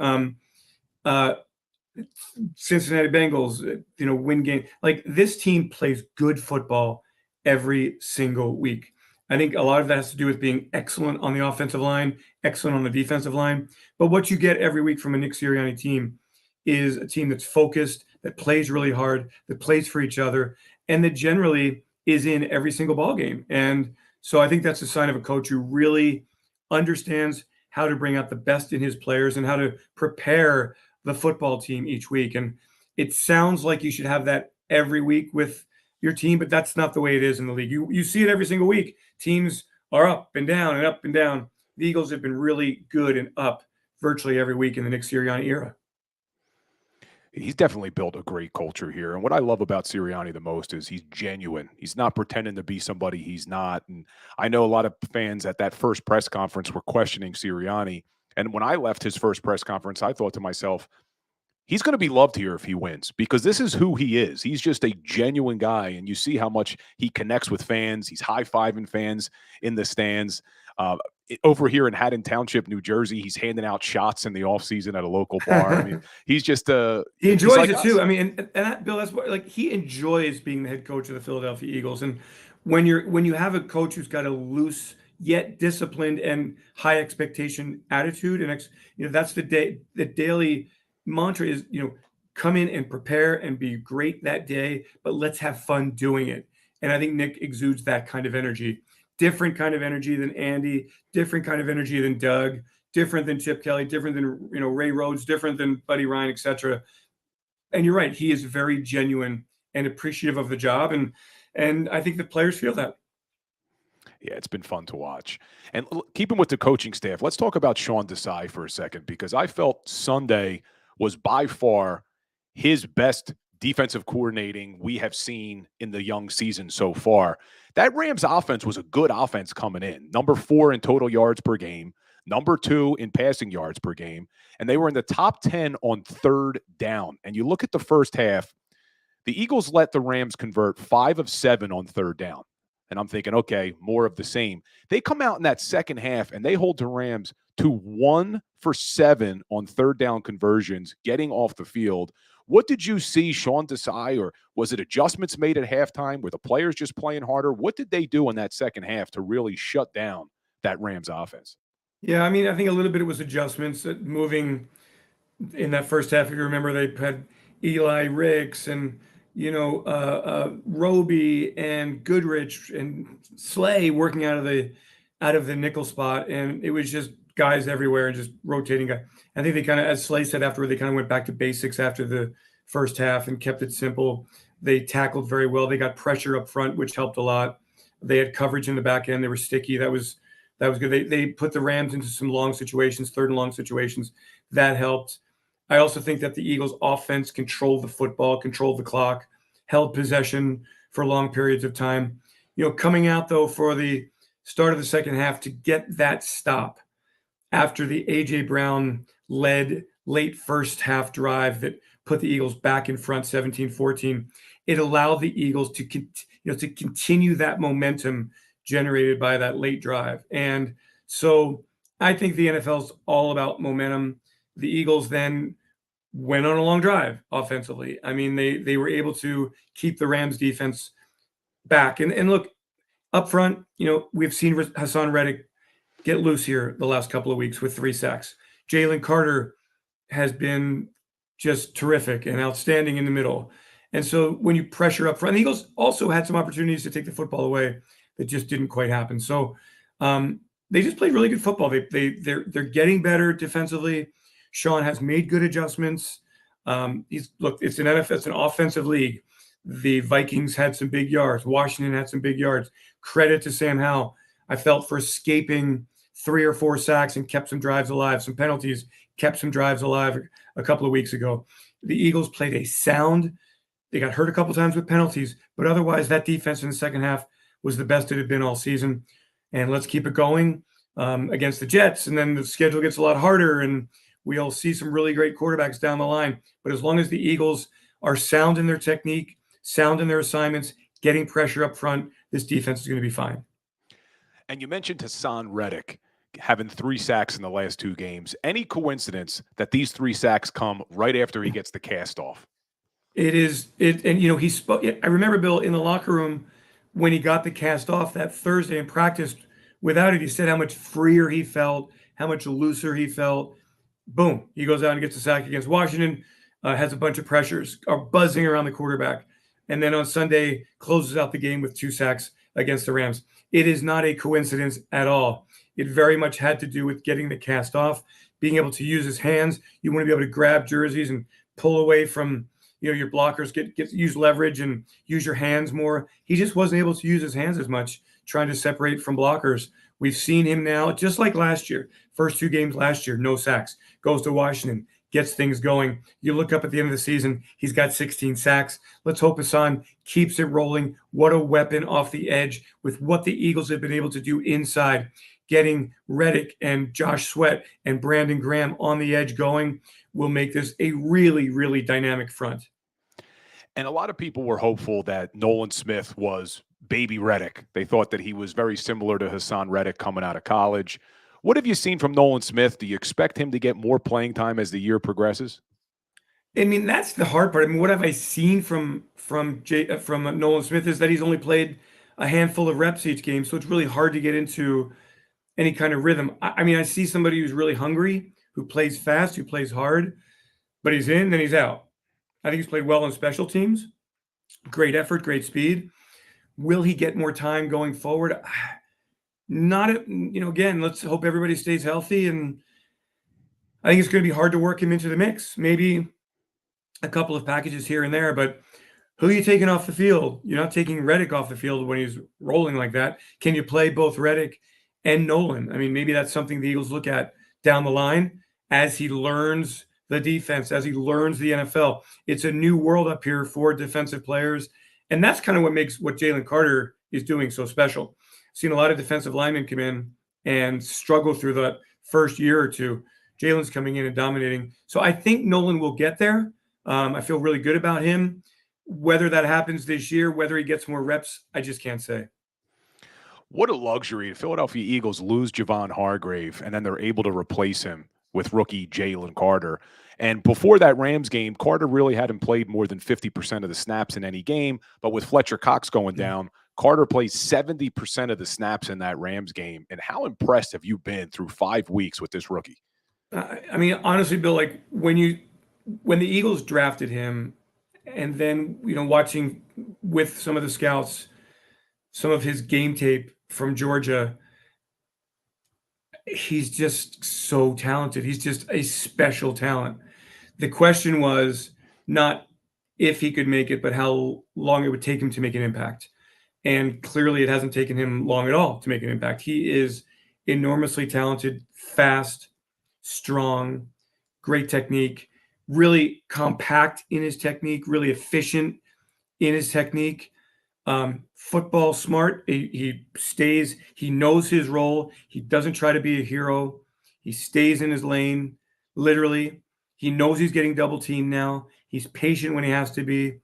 Cincinnati Bengals, win game. Like, this team plays good football every single week. I think a lot of that has to do with being excellent on the offensive line, excellent on the defensive line. But what you get every week from a Nick Sirianni team is a team that's focused, that plays really hard, that plays for each other, and that generally is in every single ball game. And so I think that's a sign of a coach who really understands how to bring out the best in his players and how to prepare the football team each week. And it sounds like you should have that every week with your team, but that's not the way it is in the league. You see it every single week. Teams are up and down and up and down. The Eagles have been really good and up virtually every week in the Nick Sirianni era. He's definitely built a great culture here. And what I love about Sirianni the most is he's genuine. He's not pretending to be somebody he's not. And I know a lot of fans at that first press conference were questioning Sirianni. And when I left his first press conference, I thought to myself, he's going to be loved here if he wins, because this is who he is. He's just a genuine guy. And you see how much he connects with fans. He's high-fiving fans in the stands. Over here in Haddon Township, New Jersey, he's handing out shots in the offseason at a local bar. I mean, he's just he enjoys like it too. I mean, and that, Bill, that's what, like, he enjoys being the head coach of the Philadelphia Eagles. And when you have a coach who's got a loose yet disciplined and high expectation attitude, and that's the daily mantra is, come in and prepare and be great that day, but let's have fun doing it. And I think Nick exudes that kind of energy. Different kind of energy than Andy, different kind of energy than Doug, different than Chip Kelly, different than Ray Rhodes, different than Buddy Ryan, etc. And you're right, he is very genuine and appreciative of the job, and I think the players feel that. Yeah, it's been fun to watch. And keeping with the coaching staff, let's talk about Sean Desai for a second, because I felt Sunday was by far his best defensive coordinating we have seen in the young season so far. That Rams offense was a good offense coming in. Number 4 in total yards per game, number 2 in passing yards per game, and they were in the top 10 on third down. And you look at the first half, the Eagles let the Rams convert 5 of 7 on third down. And I'm thinking, okay, more of the same. They come out in that second half and they hold the Rams to 1 for 7 on third down conversions, getting off the field. What did you see, Sean Desai, or was it adjustments made at halftime? Were the players just playing harder? What did they do in that second half to really shut down that Rams offense? Yeah, I mean, I think a little bit it was adjustments, moving in that first half. If you remember, they had Eli Ricks and Roby and Goodrich and Slay working out of the nickel spot, and it was just guys everywhere and just rotating guys. I think they kind of, as Slay said afterward, they kind of went back to basics after the first half and kept it simple. They tackled very well. They got pressure up front, which helped a lot. They had coverage in the back end. They were sticky. That was good. They put the Rams into some long situations, third and long situations. That helped. I also think that the Eagles' offense controlled the football, controlled the clock, held possession for long periods of time. Coming out, though, for the start of the second half to get that stop after the A.J. Brown led late first half drive that put the Eagles back in front 17-14, it allowed the Eagles to continue that momentum generated by that late drive. And so I think the NFL is all about momentum. The Eagles then went on a long drive offensively. I mean, they were able to keep the Rams defense back. And look, up front, we've seen Hassan Reddick get loose here the last couple of weeks with 3 sacks. Jalen Carter has been just terrific and outstanding in the middle. And so when you pressure up front, the Eagles also had some opportunities to take the football away that just didn't quite happen. So they just played really good football. They're getting better defensively. Sean has made good adjustments. It's an offensive league. The Vikings had some big yards. Washington had some big yards. Credit to Sam Howell, I felt, for escaping 3 or 4 sacks and kept some drives alive. Some penalties kept some drives alive a couple of weeks ago. The Eagles played a sound. They got hurt a couple times with penalties, but otherwise that defense in the second half was the best it had been all season. And let's keep it going against the Jets. And then the schedule gets a lot harder, and We'll see some really great quarterbacks down the line. But as long as the Eagles are sound in their technique, sound in their assignments, getting pressure up front, this defense is going to be fine. And you mentioned Hassan Reddick having 3 sacks in the last 2 games. Any coincidence that these 3 sacks come right after he gets the cast off? It is it, and he spoke. I remember Bill in the locker room when he got the cast off that Thursday and practiced without it. He said how much freer he felt, how much looser he felt. Boom, he goes out and gets a sack against Washington. Has a bunch of pressures, are buzzing around the quarterback, and then on Sunday closes out the game with 2 sacks against the Rams. It is not a coincidence at all. It very much had to do with getting the cast off, being able to use his hands. You want to be able to grab jerseys and pull away from your blockers, use leverage and use your hands more. He just wasn't able to use his hands as much, trying to separate from blockers. We've seen him now, just like last year. First 2 games last year, no sacks. Goes to Washington, gets things going. You look up at the end of the season, he's got 16 sacks. Let's hope Hassan keeps it rolling. What a weapon off the edge with what the Eagles have been able to do inside. Getting Reddick and Josh Sweat and Brandon Graham on the edge going will make this a really, really dynamic front. And a lot of people were hopeful that Nolan Smith was baby Reddick. They thought that he was very similar to Hassan Reddick coming out of college. What have you seen from Nolan Smith? Do you expect him to get more playing time as the year progresses? I mean, that's the hard part. I mean, what have I seen from Nolan Smith is that he's only played a handful of reps each game, so it's really hard to get into any kind of rhythm. I mean, I see somebody who's really hungry, who plays fast, who plays hard, but he's in, then he's out. I think he's played well on special teams. Great effort, great speed. Will he get more time going forward? Not, again, let's hope everybody stays healthy. And I think it's going to be hard to work him into the mix. Maybe a couple of packages here and there, but who are you taking off the field? You're not taking Reddick off the field when he's rolling like that. Can you play both Reddick and Nolan? I mean, maybe that's something the Eagles look at down the line as he learns the defense, as he learns the NFL. It's a new world up here for defensive players. And that's kind of what makes what Jalen Carter is doing so special. I've seen a lot of defensive linemen come in and struggle through that first year or two. Jalen's coming in and dominating. So I think Nolan will get there. I feel really good about him. Whether that happens this year, whether he gets more reps, I just can't say. What a luxury. The Philadelphia Eagles lose Javon Hargrave, and then they're able to replace him with rookie Jalen Carter. And before that Rams game, Carter really hadn't played more than 50% of the snaps in any game. But with Fletcher Cox going down, Carter plays 70% of the snaps in that Rams game. And how impressed have you been through 5 weeks with this rookie? I mean, honestly, Bill, like when the Eagles drafted him, and then watching with some of the scouts, some of his game tape from Georgia, he's just so talented. He's just a special talent. The question was not if he could make it, but how long it would take him to make an impact. And clearly it hasn't taken him long at all to make an impact. He is enormously talented, fast, strong, great technique, really compact in his technique, really efficient in his technique. Football smart. He knows his role. He doesn't try to be a hero. He stays in his lane, literally. He knows he's getting double teamed now. He's patient when he has to be.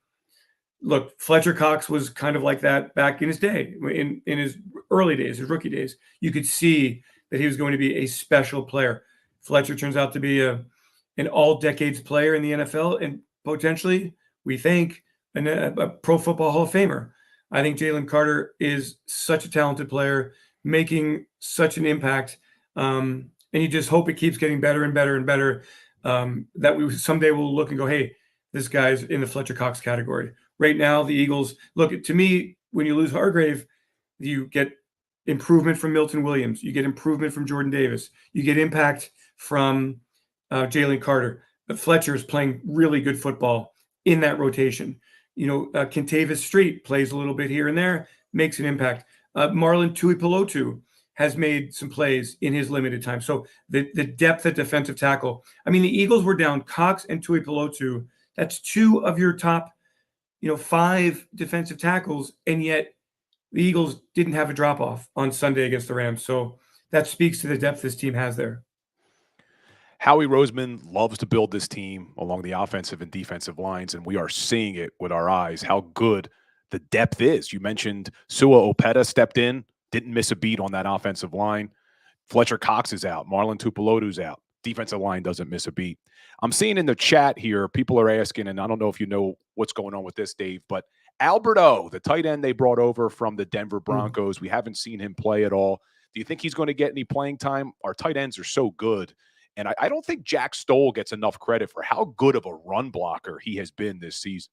Look, Fletcher Cox was kind of like that back in his day, in his early days, his rookie days. You could see that he was going to be a special player. Fletcher turns out to be an all-decades player in the NFL and potentially, we think, a Pro Football Hall of Famer. I think Jalen Carter is such a talented player, making such an impact. And you just hope it keeps getting better and better and better. That we someday will look and go, hey, this guy's in the Fletcher Cox category. Right now, the Eagles, look, to me, when you lose Hargrave, you get improvement from Milton Williams. You get improvement from Jordan Davis. You get impact from Jalen Carter. Fletcher is playing really good football in that rotation. Kentavis Street plays a little bit here and there, makes an impact. Marlon Tuipulotu has made some plays in his limited time. So the depth at defensive tackle. I mean, the Eagles were down Cox and Tuipulotu. That's 2 of your top, 5 defensive tackles, and yet the Eagles didn't have a drop-off on Sunday against the Rams. So that speaks to the depth this team has there. Howie Roseman loves to build this team along the offensive and defensive lines, and we are seeing it with our eyes how good the depth is. You mentioned Sua Opeta stepped in, didn't miss a beat on that offensive line. Fletcher Cox is out. Marlon Tupelodu's out. Defensive line doesn't miss a beat. I'm seeing in the chat here, people are asking, and I don't know if you know what's going on with this, Dave, but Alberto, the tight end they brought over from the Denver Broncos, we haven't seen him play at all. Do you think he's going to get any playing time? Our tight ends are so good. And I don't think Jack Stoll gets enough credit for how good of a run blocker he has been this season.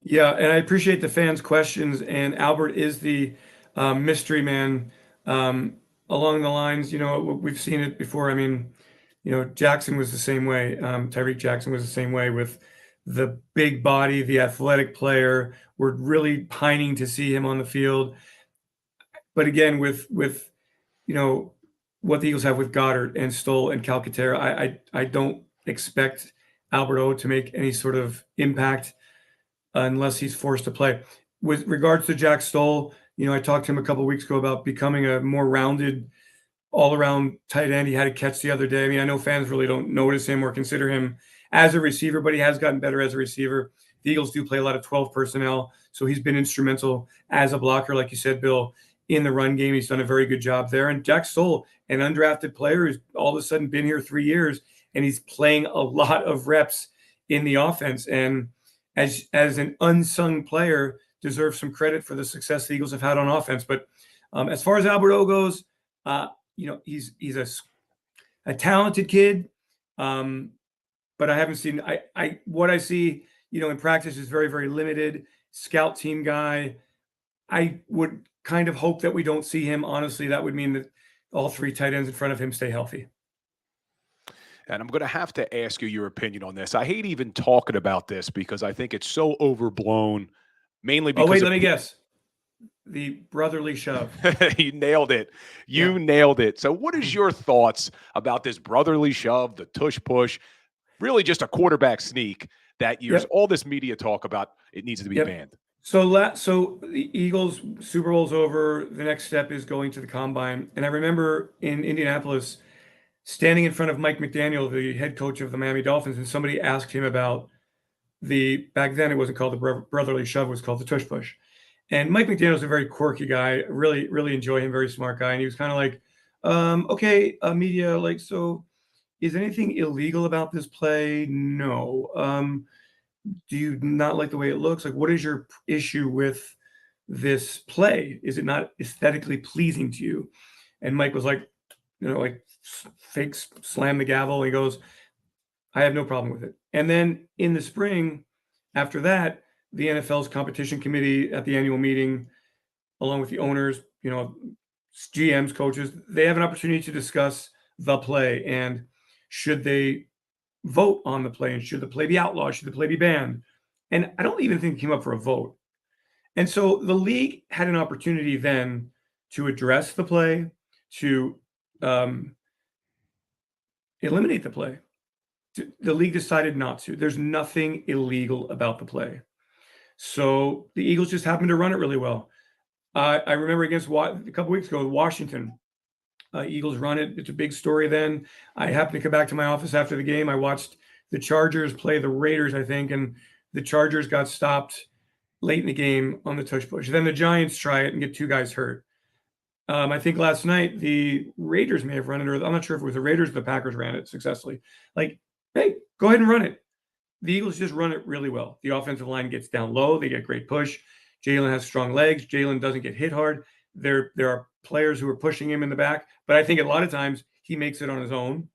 Yeah, and I appreciate the fans' questions. And Albert is the mystery man along the lines. We've seen it before. I mean, Jackson was the same way. Tyreek Jackson was the same way with the big body, the athletic player. We're really pining to see him on the field. But again, with what the Eagles have with Goddard and Stoll and Calcaterra, I don't expect Alberto to make any sort of impact unless he's forced to play. With regards to Jack Stoll, I talked to him a couple of weeks ago about becoming a more rounded, all-around tight end. He had a catch the other day. I mean, I know fans really don't notice him or consider him as a receiver, but he has gotten better as a receiver. The Eagles do play a lot of 12 personnel, so he's been instrumental as a blocker, like you said, Bill, in the run game. He's done a very good job there. And Jack Stoll, an undrafted player who's all of a sudden been here 3 years, and he's playing a lot of reps in the offense. And as an unsung player, deserves some credit for the success the Eagles have had on offense. But as far as Alberto goes, he's a talented kid. But I haven't seen what I see, in practice is very, very limited. Scout team guy. I would kind of hope that we don't see him. Honestly, that would mean that all three tight ends in front of him stay healthy. And I'm going to have to ask you your opinion on this. I hate even talking about this because I think it's so overblown, mainly because let me guess. The brotherly shove. You nailed it. You nailed it. So what is your thoughts about this brotherly shove, the tush push, really just a quarterback sneak that there's all this media talk about it needs to be banned? So the Eagles Super Bowl's over. The next step is going to the combine. And I remember in Indianapolis standing in front of Mike McDaniel, the head coach of the Miami Dolphins, and somebody asked him about back then it wasn't called the brotherly shove, it was called the tush push. And Mike McDaniel's a very quirky guy. Really, really enjoy him. Very smart guy. And he was kind of like, okay, media, like, so is anything illegal about this play? No. Do you not like the way it looks? Like, what is your issue with this play? Is it not aesthetically pleasing to you? And Mike was like, fake slam the gavel. He goes, I have no problem with it. And then in the spring, after that, the NFL's competition committee at the annual meeting, along with the owners, GMs, coaches, they have an opportunity to discuss the play and should they vote on the play and should the play be outlawed? Should the play be banned? And I don't even think it came up for a vote. And so the league had an opportunity then to address the play, to eliminate the play. The league decided not to. There's nothing illegal about the play. So the Eagles just happened to run it really well. I remember against a couple weeks ago, Washington, Eagles run it. It's a big story then. I happened to come back to my office after the game. I watched the Chargers play the Raiders, I think, and the Chargers got stopped late in the game on the tush push. Then the Giants try it and get two guys hurt. I think last night the Raiders may have run it, or I'm not sure if it was the Raiders or the Packers ran it successfully. Like, hey, go ahead and run it. The Eagles just run it really well. The offensive line gets down low. They get great push. Jalen has strong legs. Jalen doesn't get hit hard. There are players who are pushing him in the back, but I think a lot of times he makes it on his own.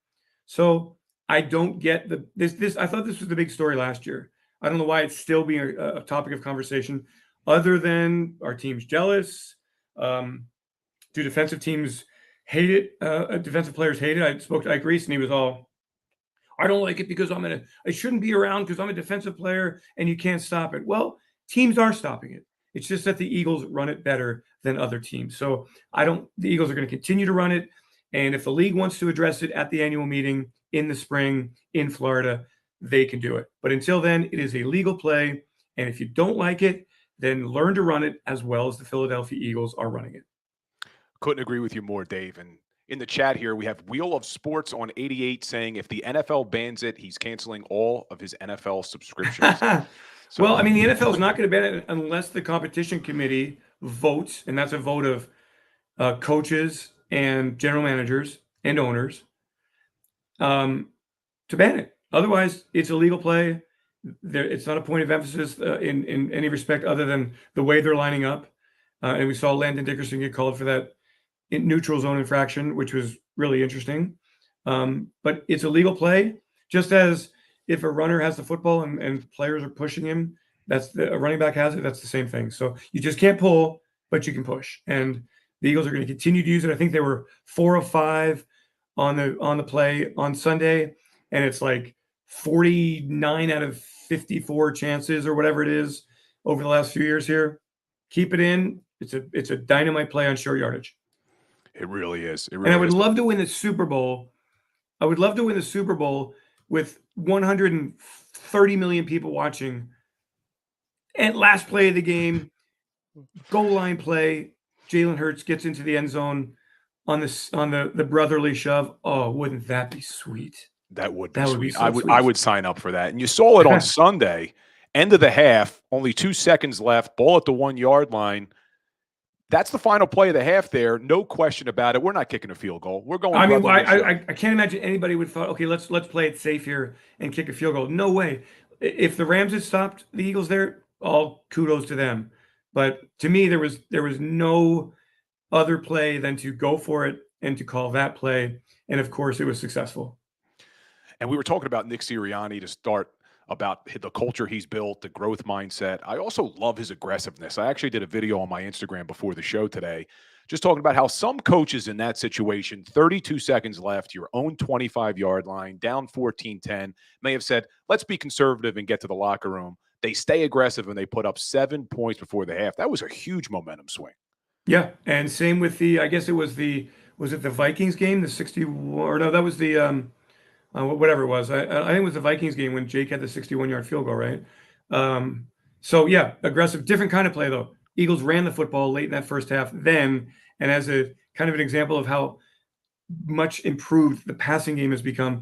So I don't get this. I thought this was the big story last year. I don't know why it's still being a topic of conversation, other than our team's jealous. Do defensive teams hate it? Defensive players hate it. I spoke to Ike Reese and he was all, I don't like it because I shouldn't be around because I'm a defensive player and you can't stop it. Well, teams are stopping it. It's just that the Eagles run it better than other teams. So the Eagles are going to continue to run it. And if the league wants to address it at the annual meeting in the spring in Florida, they can do it. But until then, it is a legal play. And if you don't like it, then learn to run it as well as the Philadelphia Eagles are running it. Couldn't agree with you more, Dave. And In the chat here, we have Wheel of Sports on 88 saying if the NFL bans it, he's canceling all of his NFL subscriptions. Well, I mean, the NFL is not going to ban it unless the competition committee votes, and that's a vote of coaches and general managers and owners to ban it. Otherwise, it's illegal play. It's not a point of emphasis in any respect other than the way they're lining up. And we saw Landon Dickerson get called for that neutral zone infraction, which was really interesting. But it's illegal play, just as if a runner has the football and players are pushing him, a running back has it, that's the same thing. So you just can't pull, but you can push. And the Eagles are going to continue to use it. I think they were 4 of 5 on the play on Sunday, and it's like 49 out of 54 chances or whatever it is over the last few years here. Keep it in. It's a dynamite play on short yardage. It really is. And I would love to win the Super Bowl. I would love to win the Super Bowl with 130 million people watching. And last play of the game, goal line play, Jalen Hurts gets into the end zone on the brotherly shove. Oh, wouldn't that be sweet? That would be sweet. So sweet. I would sign up for that. And you saw it on Sunday, end of the half, only 2 seconds left, ball at the 1 yard line. That's the final play of the half there. No question about it. We're not kicking a field goal. We're going. I mean, I can't imagine anybody would thought, okay, let's play it safe here and kick a field goal. No way. If the Rams had stopped the Eagles there, all kudos to them. But to me, there was no other play than to go for it and to call that play. And of course, it was successful. And we were talking about Nick Sirianni to start, about the culture he's built, the growth mindset. I also love his aggressiveness. I actually did a video on my Instagram before the show today, just talking about how some coaches in that situation, 32 seconds left, your own 25-yard line, down 14-10, may have said, let's be conservative and get to the locker room. They stay aggressive and they put up 7 points before the half. That was a huge momentum swing. Yeah, and same with I guess it was the Vikings game, the 61, or no, that was the whatever it was. I think it was the Vikings game when Jake had the 61-yard field goal, right? So yeah, aggressive, different kind of play though. Eagles ran the football late in that first half then, and as a kind of an example of how much improved the passing game has become,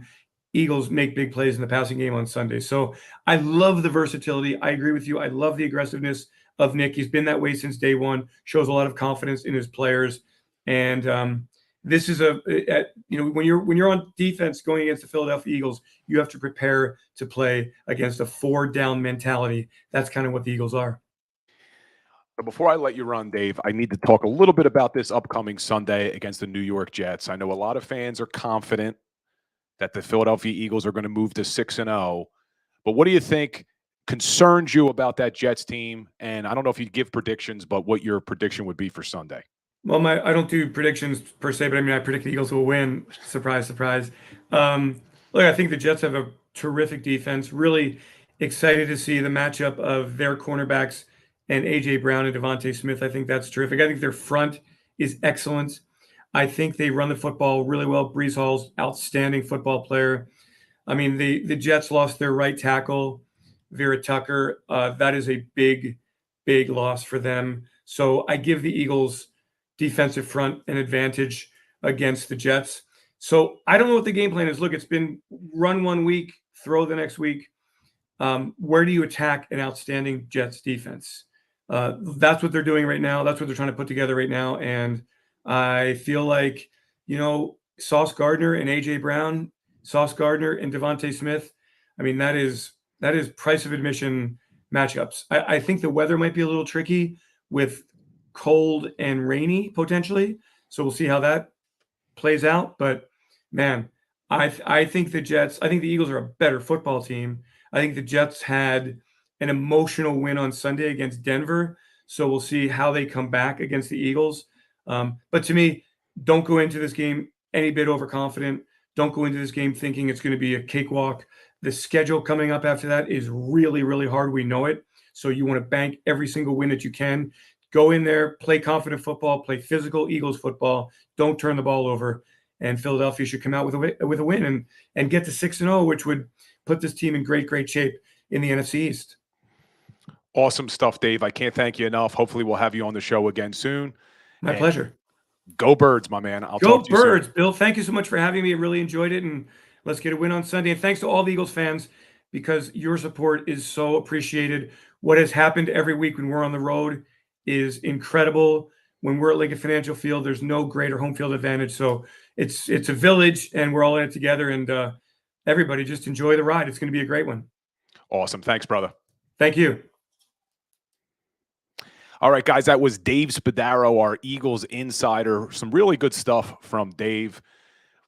Eagles make big plays in the passing game on Sunday. So I love the versatility. I agree with you. I love the aggressiveness of Nick. He's been that way since day one, shows a lot of confidence in his players. And this is when you're on defense going against the Philadelphia Eagles, you have to prepare to play against a 4-down mentality. That's kind of what the Eagles are. But before I let you run, Dave, I need to talk a little bit about this upcoming Sunday against the New York Jets. I know a lot of fans are confident that the Philadelphia Eagles are going to move to 6-0. But what do you think concerns you about that Jets team? And I don't know if you'd give predictions, but what your prediction would be for Sunday. Well, I don't do predictions per se, but I mean, I predict the Eagles will win. Surprise, surprise. Look, I think the Jets have a terrific defense. Really excited to see the matchup of their cornerbacks and A.J. Brown and Devontae Smith. I think that's terrific. I think their front is excellent. I think they run the football really well. Breece Hall's outstanding football player. I mean, the Jets lost their right tackle, Vera Tucker. That is a big, big loss for them. So I give the Eagles defensive front an advantage against the Jets. So I don't know what the game plan is. Look, it's been run 1 week, throw the next week. Where do you attack an outstanding Jets defense? That's what they're doing right now. That's what they're trying to put together right now. And I feel like, Sauce Gardner and A.J. Brown, Sauce Gardner and Devontae Smith, I mean, that is price of admission matchups. I think the weather might be a little tricky with cold and rainy potentially. So we'll see how that plays out. But man, I think the Eagles are a better football team. I think the Jets had an emotional win on Sunday against Denver. So we'll see how they come back against the Eagles. But to me, don't go into this game any bit overconfident. Don't go into this game thinking it's going to be a cakewalk. The schedule coming up after that is really, really hard. We know it. So you want to bank every single win that you can. Go in there, play confident football, play physical Eagles football. Don't turn the ball over. And Philadelphia should come out with a win and get to 6-0, which would put this team in great, great shape in the NFC East. Awesome stuff, Dave. I can't thank you enough. Hopefully we'll have you on the show again soon. My pleasure. Go Birds, my man. I'll Go talk to you soon. Birds, Bill. Thank you so much for having me. I really enjoyed it, and let's get a win on Sunday. And thanks to all the Eagles fans, because your support is so appreciated. What has happened every week when we're on the road is incredible. When we're at Lincoln Financial Field, there's no greater home field advantage. So it's a village, and we're all in it together. And everybody just enjoy the ride. It's going to be a great one. Awesome. Thanks, brother. Thank you. All right, guys, that was Dave Spadaro, our Eagles insider. Some really good stuff from Dave.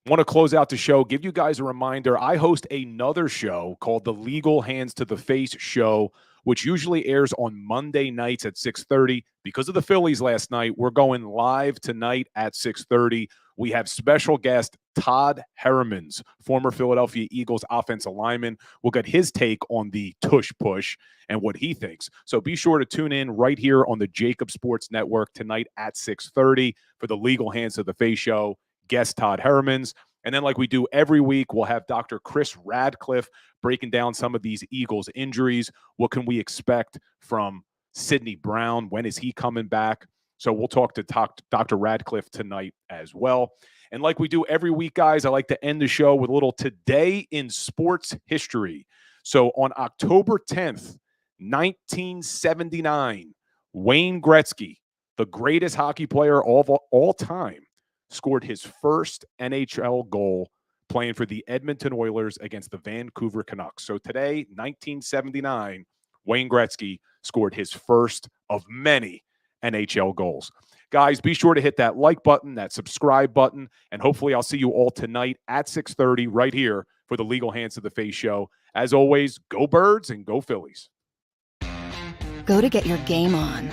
Want to close out the show, give you guys a reminder. I host another show called the Legal Hands to the Face Show, which usually airs on Monday nights at 6:30. Because of the Phillies last night, we're going live tonight at 6:30. We have special guest Todd Herremans, former Philadelphia Eagles offensive lineman. We'll get his take on the tush push and what he thinks. So be sure to tune in right here on the JAKIB Sports Network tonight at 6:30 for the Legal Hands to the Face Show. Guest Todd Herremans. And then like we do every week, we'll have Dr. Chris Radcliffe breaking down some of these Eagles injuries. What can we expect from Sidney Brown? When is he coming back? So we'll talk to Dr. Radcliffe tonight as well. And like we do every week, guys, I like to end the show with a little Today in Sports History. So on October 10th, 1979, Wayne Gretzky, the greatest hockey player of all time, scored his first NHL goal playing for the Edmonton Oilers against the Vancouver Canucks. So today, 1979, Wayne Gretzky scored his first of many NHL goals. Guys, be sure to hit that like button, that subscribe button, and hopefully I'll see you all tonight at 6:30 right here for the Legal Hands to the Face show. As always, go Birds and go Phillies. Go to get your game on.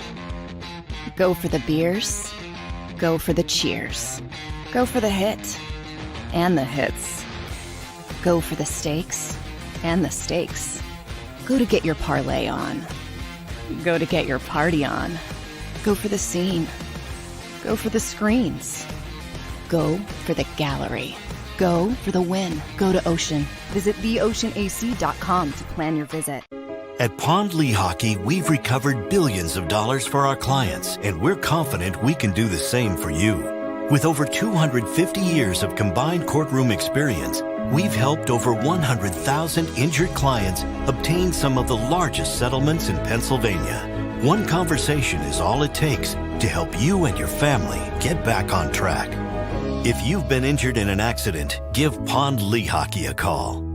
Go for the beers. Go for the cheers. Go for the hit and the hits. Go for the stakes and the stakes. Go to get your parlay on. Go to get your party on. Go for the scene. Go for the screens. Go for the gallery. Go for the win. Go to Ocean. Visit theoceanac.com to plan your visit. At Pond Lehocky, we've recovered billions of dollars for our clients, and we're confident we can do the same for you. With over 250 years of combined courtroom experience, we've helped over 100,000 injured clients obtain some of the largest settlements in Pennsylvania. One conversation is all it takes to help you and your family get back on track. If you've been injured in an accident, give Pond Lehocky a call.